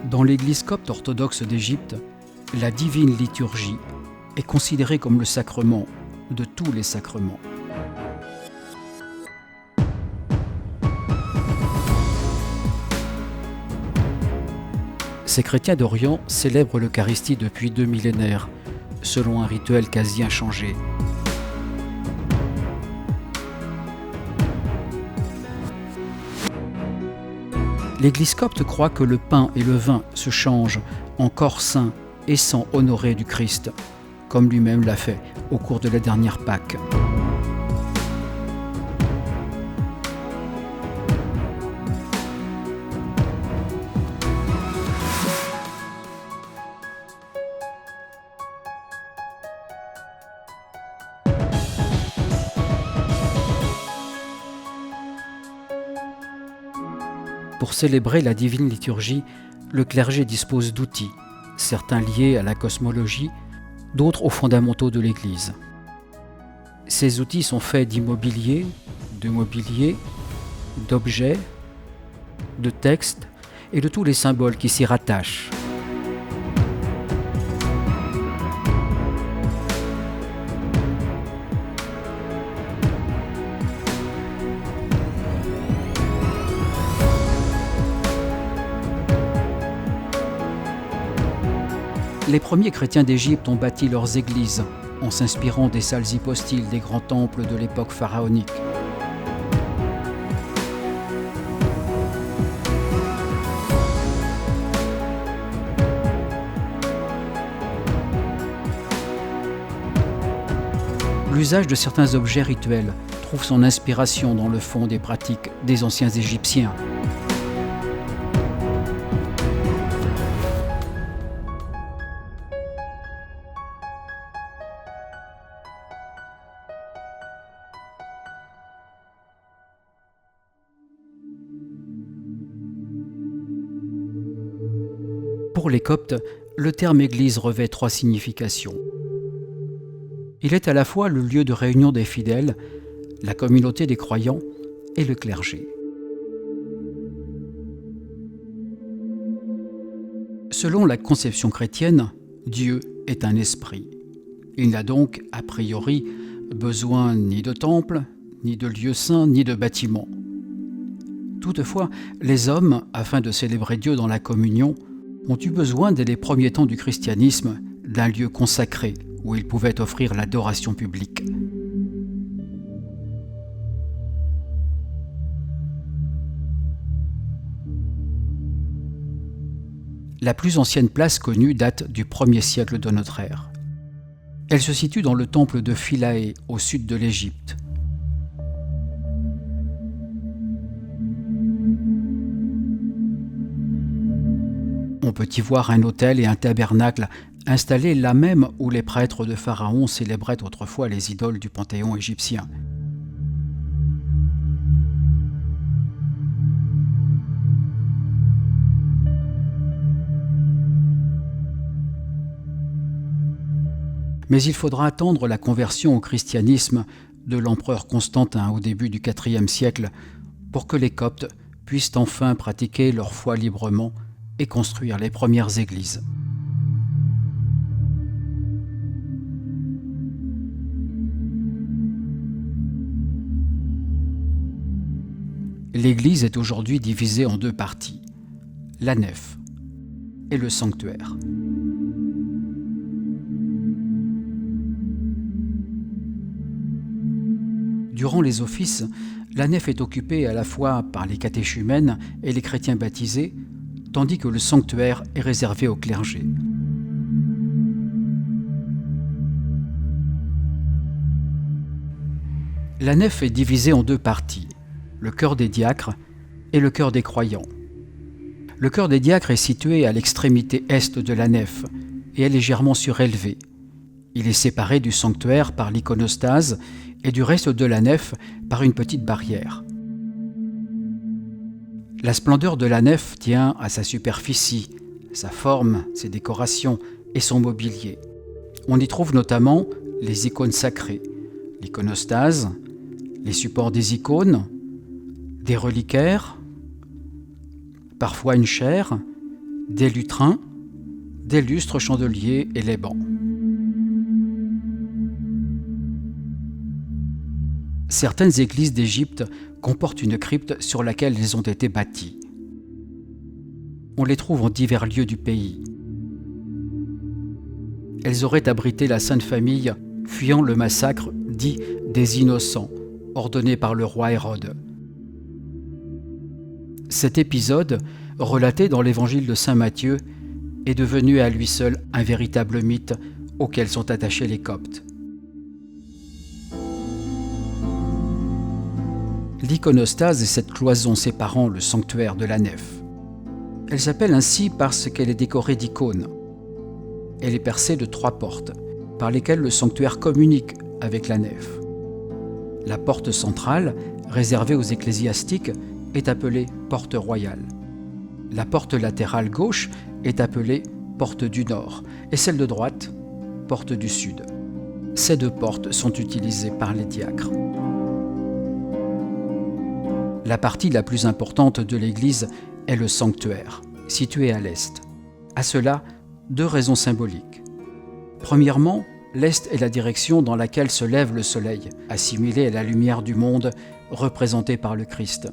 Dans l'Église copte orthodoxe d'Égypte, la divine liturgie est considérée comme le sacrement de tous les sacrements. Ces chrétiens d'Orient célèbrent l'Eucharistie depuis 2 millénaires, selon un rituel quasi inchangé. L'Église copte croit que le pain et le vin se changent en corps saint et sang honoré du Christ, comme lui-même l'a fait au cours de la dernière Pâque. Pour célébrer la divine liturgie, le clergé dispose d'outils, certains liés à la cosmologie, d'autres aux fondamentaux de l'Église. Ces outils sont faits d'immobilier, de mobilier, d'objets, de textes et de tous les symboles qui s'y rattachent. Les premiers chrétiens d'Égypte ont bâti leurs églises en s'inspirant des salles hypostyles des grands temples de l'époque pharaonique. L'usage de certains objets rituels trouve son inspiration dans le fond des pratiques des anciens Égyptiens. Pour les Coptes, le terme église revêt 3 significations. Il est à la fois le lieu de réunion des fidèles, la communauté des croyants et le clergé. Selon la conception chrétienne, Dieu est un esprit. Il n'a donc, a priori, besoin ni de temple, ni de lieu saint, ni de bâtiment. Toutefois, les hommes, afin de célébrer Dieu dans la communion, ont eu besoin, dès les premiers temps du christianisme, d'un lieu consacré où ils pouvaient offrir l'adoration publique. La plus ancienne place connue date du 1er siècle de notre ère. Elle se situe dans le temple de Philae, au sud de l'Égypte. On peut y voir un autel et un tabernacle installés là même où les prêtres de Pharaon célébraient autrefois les idoles du panthéon égyptien. Mais il faudra attendre la conversion au christianisme de l'empereur Constantin au début du IVe siècle pour que les Coptes puissent enfin pratiquer leur foi librement et construire les premières églises. L'église est aujourd'hui divisée en 2 parties, la nef et le sanctuaire. Durant les offices, la nef est occupée à la fois par les catéchumènes et les chrétiens baptisés, tandis que le sanctuaire est réservé au clergé. La nef est divisée en 2 parties, le chœur des diacres et le chœur des croyants. Le chœur des diacres est situé à l'extrémité est de la nef et est légèrement surélevé. Il est séparé du sanctuaire par l'iconostase et du reste de la nef par une petite barrière. La splendeur de la nef tient à sa superficie, sa forme, ses décorations et son mobilier. On y trouve notamment les icônes sacrées, l'iconostase, les supports des icônes, des reliquaires, parfois une chaire, des lutrins, des lustres chandeliers et les bancs. Certaines églises d'Égypte comportent une crypte sur laquelle elles ont été bâties. On les trouve en divers lieux du pays. Elles auraient abrité la Sainte Famille fuyant le massacre dit des Innocents, ordonné par le roi Hérode. Cet épisode, relaté dans l'évangile de saint Matthieu, est devenu à lui seul un véritable mythe auquel sont attachés les Coptes. L'iconostase est cette cloison séparant le sanctuaire de la nef. Elle s'appelle ainsi parce qu'elle est décorée d'icônes. Elle est percée de 3 portes, par lesquelles le sanctuaire communique avec la nef. La porte centrale, réservée aux ecclésiastiques, est appelée porte royale. La porte latérale gauche est appelée porte du nord et celle de droite, porte du sud. Ces 2 portes sont utilisées par les diacres. La partie la plus importante de l'église est le sanctuaire, situé à l'est. À cela, 2 raisons symboliques. Premièrement, l'est est la direction dans laquelle se lève le soleil, assimilé à la lumière du monde, représentée par le Christ.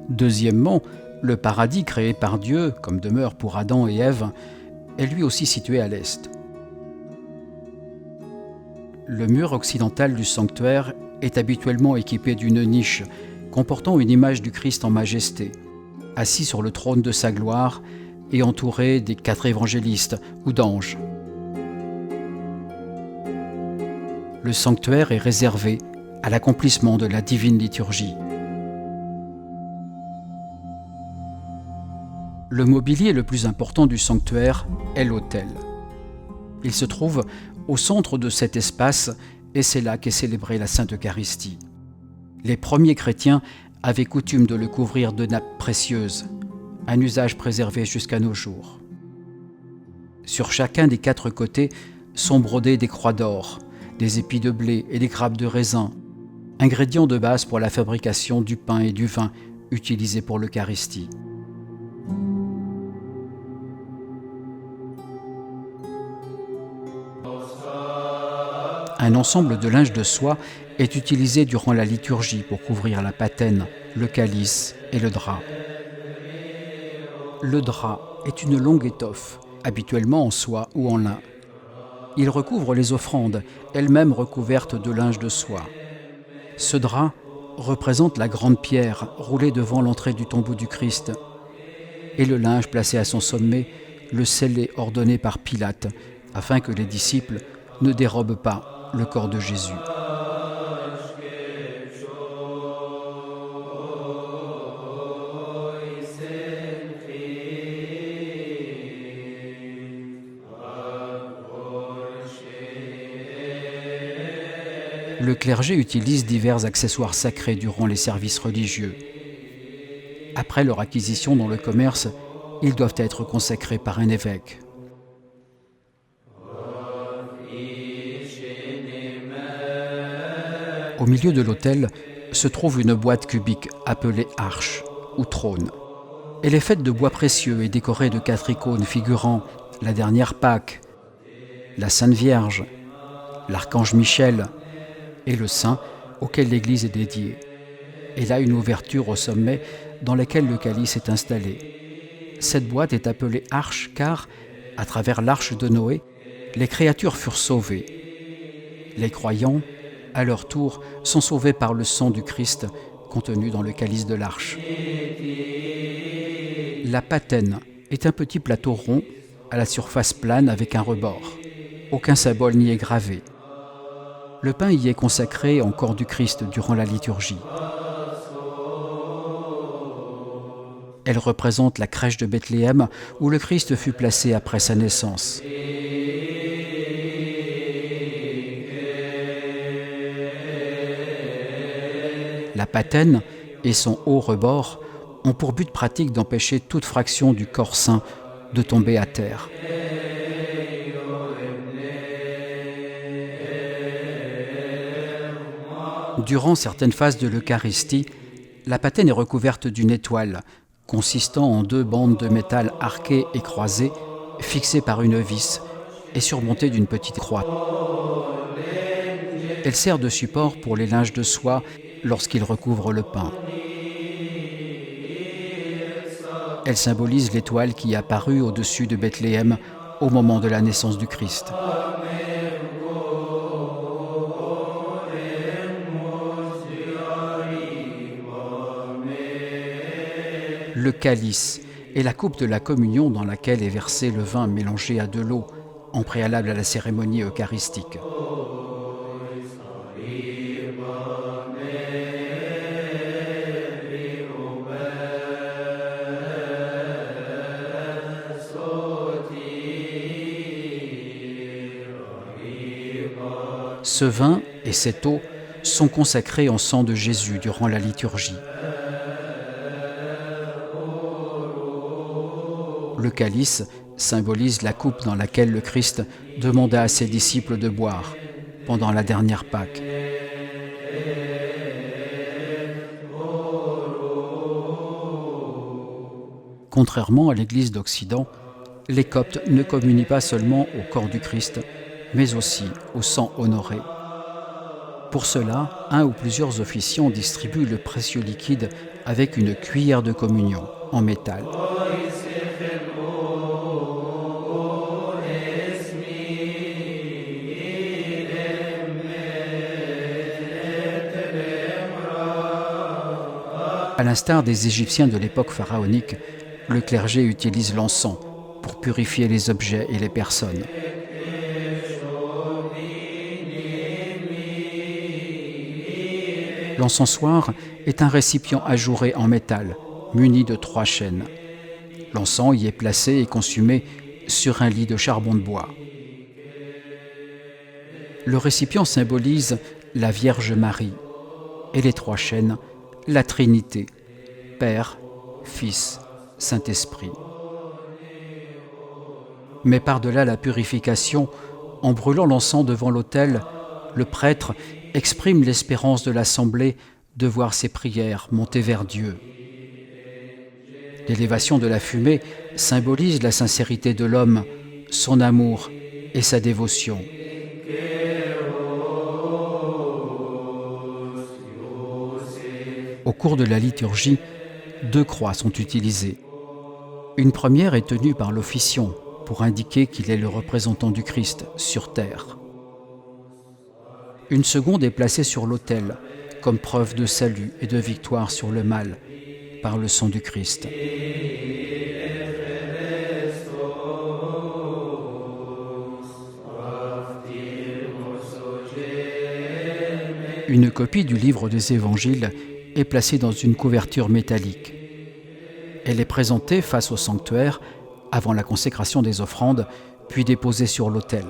Deuxièmement, le paradis créé par Dieu, comme demeure pour Adam et Ève, est lui aussi situé à l'est. Le mur occidental du sanctuaire est habituellement équipé d'une niche comportant une image du Christ en majesté, assis sur le trône de sa gloire et entouré des 4 évangélistes ou d'anges. Le sanctuaire est réservé à l'accomplissement de la divine liturgie. Le mobilier le plus important du sanctuaire est l'autel. Il se trouve au centre de cet espace et c'est là qu'est célébrée la Sainte Eucharistie. Les premiers chrétiens avaient coutume de le couvrir de nappes précieuses, un usage préservé jusqu'à nos jours. Sur chacun des 4 côtés sont brodées des croix d'or, des épis de blé et des grappes de raisin, ingrédients de base pour la fabrication du pain et du vin utilisés pour l'Eucharistie. Un ensemble de linge de soie est utilisé durant la liturgie pour couvrir la patène, le calice et le drap. Le drap est une longue étoffe, habituellement en soie ou en lin. Il recouvre les offrandes, elles-mêmes recouvertes de linge de soie. Ce drap représente la grande pierre roulée devant l'entrée du tombeau du Christ et le linge placé à son sommet, le scellé ordonné par Pilate, afin que les disciples ne dérobent pas le corps de Jésus. Le clergé utilise divers accessoires sacrés durant les services religieux. Après leur acquisition dans le commerce, ils doivent être consacrés par un évêque. Au milieu de l'autel se trouve une boîte cubique appelée arche ou trône. Elle est faite de bois précieux et décorée de 4 icônes figurant la dernière Pâque, la Sainte Vierge, l'archange Michel et le saint auquel l'église est dédiée. Elle a une ouverture au sommet dans laquelle le calice est installé. Cette boîte est appelée arche car, à travers l'arche de Noé, les créatures furent sauvées. Les croyants, à leur tour, sont sauvés par le sang du Christ contenu dans le calice de l'arche. La patène est un petit plateau rond à la surface plane avec un rebord. Aucun symbole n'y est gravé. Le pain y est consacré en corps du Christ durant la liturgie. Elle représente la crèche de Bethléem où le Christ fut placé après sa naissance. La patène et son haut rebord ont pour but pratique d'empêcher toute fraction du corps saint de tomber à terre. Durant certaines phases de l'Eucharistie, la patène est recouverte d'une étoile, consistant en 2 bandes de métal arquées et croisées, fixées par une vis et surmontées d'une petite croix. Elle sert de support pour les linges de soie lorsqu'ils recouvrent le pain. Elle symbolise l'étoile qui apparut au-dessus de Bethléem au moment de la naissance du Christ. Le calice est la coupe de la communion dans laquelle est versé le vin mélangé à de l'eau en préalable à la cérémonie eucharistique. Ce vin et cette eau sont consacrés en sang de Jésus durant la liturgie. Le calice symbolise la coupe dans laquelle le Christ demanda à ses disciples de boire pendant la dernière Pâque. Contrairement à l'Église d'Occident, les Coptes ne communient pas seulement au corps du Christ, mais aussi au sang honoré. Pour cela, un ou plusieurs officiants distribuent le précieux liquide avec une cuillère de communion en métal. À l'instar des Égyptiens de l'époque pharaonique, le clergé utilise l'encens pour purifier les objets et les personnes. L'encensoir est un récipient ajouré en métal, muni de 3 chaînes. L'encens y est placé et consumé sur un lit de charbon de bois. Le récipient symbolise la Vierge Marie et les 3 chaînes, la Trinité, Père, Fils, Saint-Esprit. Mais par-delà la purification, en brûlant l'encens devant l'autel, le prêtre exprime l'espérance de l'assemblée de voir ses prières monter vers Dieu. L'élévation de la fumée symbolise la sincérité de l'homme, son amour et sa dévotion. Au cours de la liturgie, 2 croix sont utilisées. Une première est tenue par l'officiant pour indiquer qu'il est le représentant du Christ sur terre. Une seconde est placée sur l'autel comme preuve de salut et de victoire sur le mal par le sang du Christ. Une copie du livre des Évangiles est placée dans une couverture métallique. Elle est présentée face au sanctuaire avant la consécration des offrandes, puis déposée sur l'autel.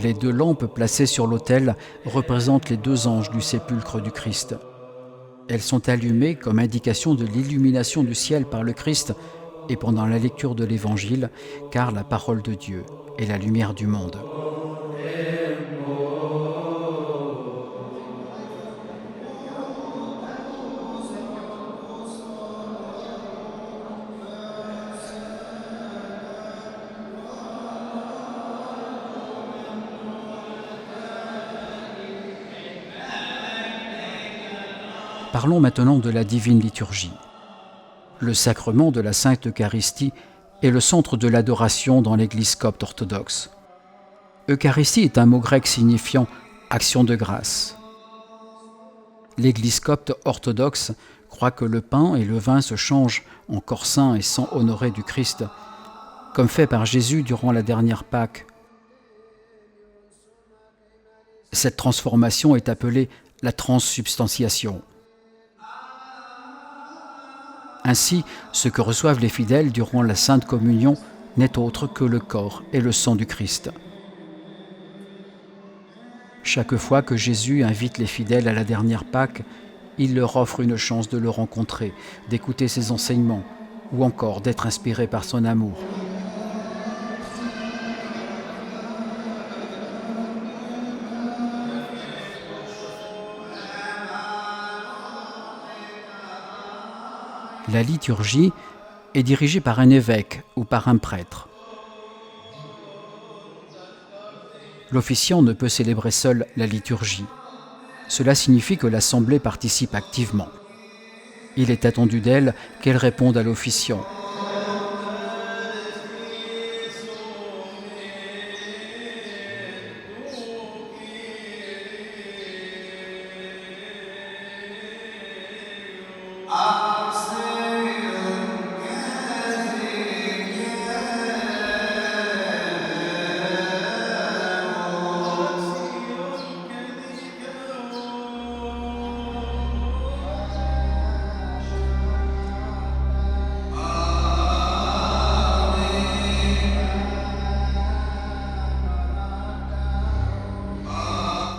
Les 2 lampes placées sur l'autel représentent les 2 anges du sépulcre du Christ. Elles sont allumées comme indication de l'illumination du ciel par le Christ et pendant la lecture de l'Évangile, car la parole de Dieu est la lumière du monde. Parlons maintenant de la divine liturgie. Le sacrement de la Sainte Eucharistie est le centre de l'adoration dans l'Église copte orthodoxe. Eucharistie est un mot grec signifiant « action de grâce ». L'Église copte orthodoxe croit que le pain et le vin se changent en corps saint et sang honoré du Christ, comme fait par Jésus durant la dernière Pâque. Cette transformation est appelée la transsubstantiation. Ainsi, ce que reçoivent les fidèles durant la Sainte Communion n'est autre que le corps et le sang du Christ. Chaque fois que Jésus invite les fidèles à la dernière Pâque, il leur offre une chance de le rencontrer, d'écouter ses enseignements ou encore d'être inspiré par son amour. La liturgie est dirigée par un évêque ou par un prêtre. L'officiant ne peut célébrer seul la liturgie. Cela signifie que l'assemblée participe activement. Il est attendu d'elle qu'elle réponde à l'officiant.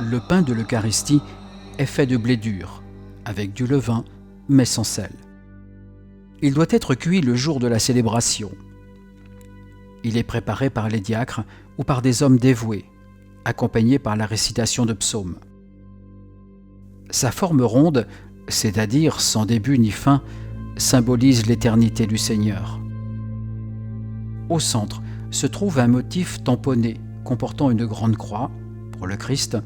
Le pain de l'Eucharistie est fait de blé dur, avec du levain, mais sans sel. Il doit être cuit le jour de la célébration. Il est préparé par les diacres ou par des hommes dévoués, accompagnés par la récitation de psaumes. Sa forme ronde, c'est-à-dire sans début ni fin, symbolise l'éternité du Seigneur. Au centre se trouve un motif tamponné comportant une grande croix, pour le Christ,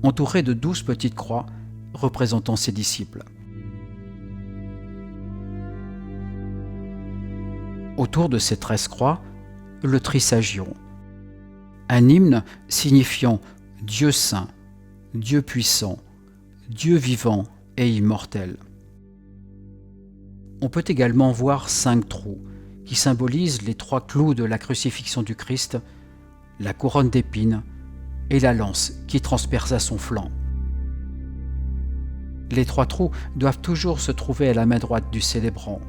entouré de 12 petites croix représentant ses disciples. Autour de ces 13 croix, le trisagion, un hymne signifiant Dieu saint, Dieu puissant, Dieu vivant et immortel. On peut également voir 5 trous qui symbolisent les 3 clous de la crucifixion du Christ, la couronne d'épines et la lance qui transperça son flanc. Les 3 trous doivent toujours se trouver à la main droite du célébrant.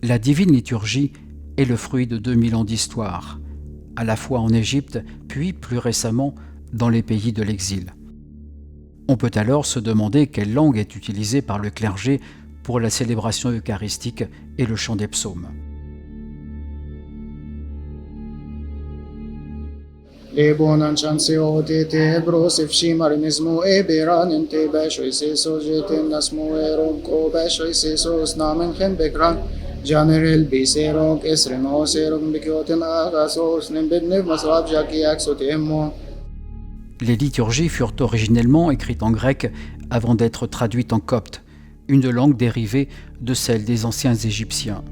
La divine liturgie est le fruit de 2000 ans d'histoire, à la fois en Égypte, puis plus récemment dans les pays de l'exil. On peut alors se demander quelle langue est utilisée par le clergé pour la célébration eucharistique et le chant des psaumes. Les liturgies furent originellement écrites en grec avant d'être traduites en copte, une langue dérivée de celle des anciens Égyptiens.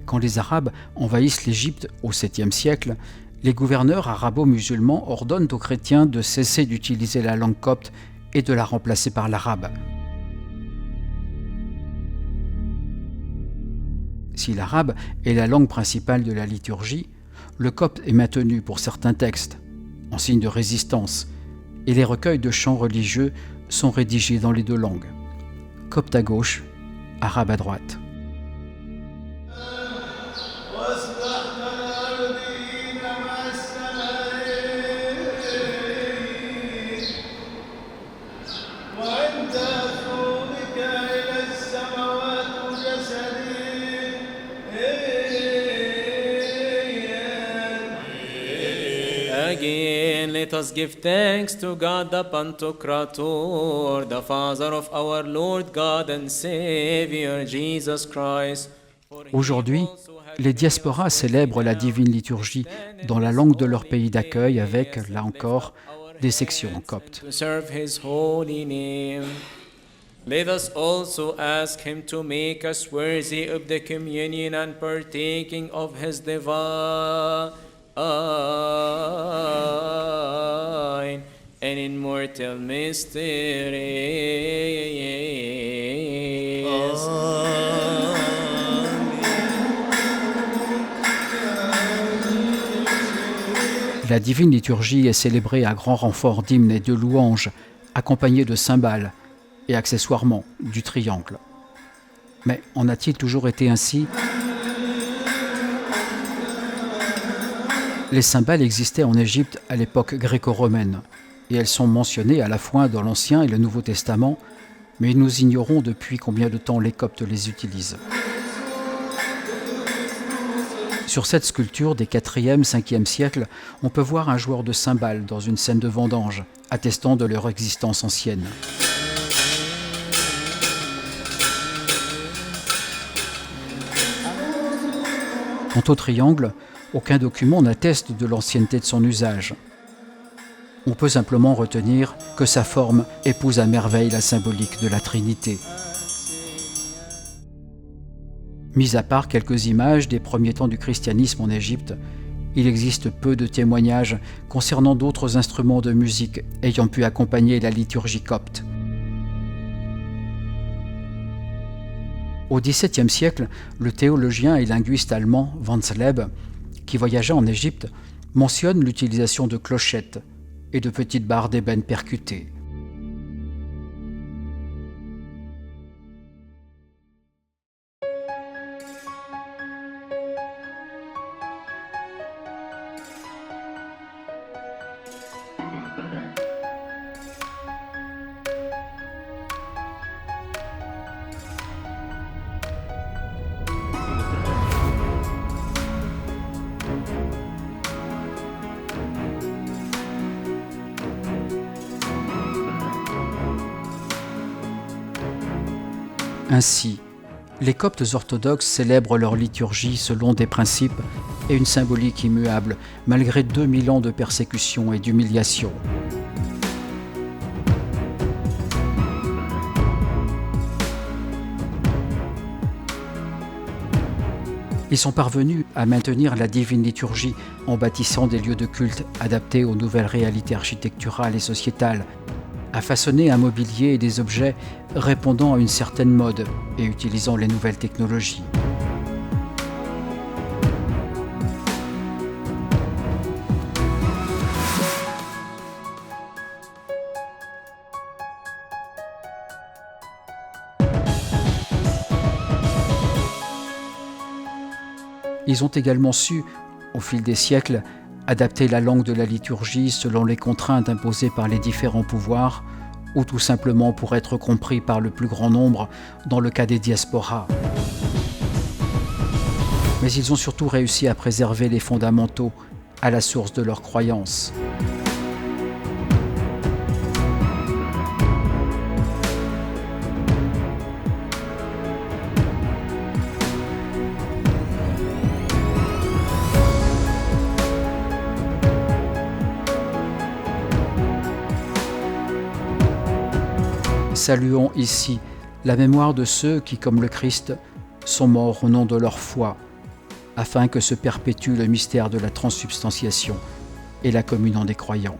Quand les Arabes envahissent l'Égypte au 7e siècle, les gouverneurs arabo-musulmans ordonnent aux chrétiens de cesser d'utiliser la langue copte et de la remplacer par l'arabe. Si l'arabe est la langue principale de la liturgie, le copte est maintenu pour certains textes, en signe de résistance, et les recueils de chants religieux sont rédigés dans les 2 langues, copte à gauche, arabe à droite. Again, let us give thanks to God the Pantocrator, the Father of our Lord God and Savior Jesus Christ. Aujourd'hui, les diasporas célèbrent la divine liturgie dans la langue de leur pays d'accueil avec, là encore, des sections en copte. Let us also ask him to make us worthy of the communion and partaking of his divine and immortal mysteries. La divine liturgie est célébrée à grand renfort d'hymnes et de louanges, accompagnée de cymbales et accessoirement du triangle. Mais en a-t-il toujours été ainsi ? Les cymbales existaient en Égypte à l'époque gréco-romaine, et elles sont mentionnées à la fois dans l'Ancien et le Nouveau Testament, mais nous ignorons depuis combien de temps les Coptes les utilisent. Sur cette sculpture des 4e, 5e siècles, on peut voir un joueur de cymbales dans une scène de vendange, attestant de leur existence ancienne. Quant au triangle, aucun document n'atteste de l'ancienneté de son usage. On peut simplement retenir que sa forme épouse à merveille la symbolique de la Trinité. Mis à part quelques images des premiers temps du christianisme en Égypte, il existe peu de témoignages concernant d'autres instruments de musique ayant pu accompagner la liturgie copte. Au XVIIe siècle, le théologien et linguiste allemand Wansleb, qui voyagea en Égypte, mentionne l'utilisation de clochettes et de petites barres d'ébène percutées. Ainsi, les Coptes orthodoxes célèbrent leur liturgie selon des principes et une symbolique immuable, malgré 2000 ans de persécution et d'humiliation. Ils sont parvenus à maintenir la divine liturgie en bâtissant des lieux de culte adaptés aux nouvelles réalités architecturales et sociétales, à façonner un mobilier et des objets répondant à une certaine mode et utilisant les nouvelles technologies. Ils ont également su, au fil des siècles, adapter la langue de la liturgie selon les contraintes imposées par les différents pouvoirs, ou tout simplement pour être compris par le plus grand nombre dans le cas des diasporas. Mais ils ont surtout réussi à préserver les fondamentaux à la source de leurs croyances. Saluons ici la mémoire de ceux qui, comme le Christ, sont morts au nom de leur foi, afin que se perpétue le mystère de la transsubstantiation et la communion des croyants.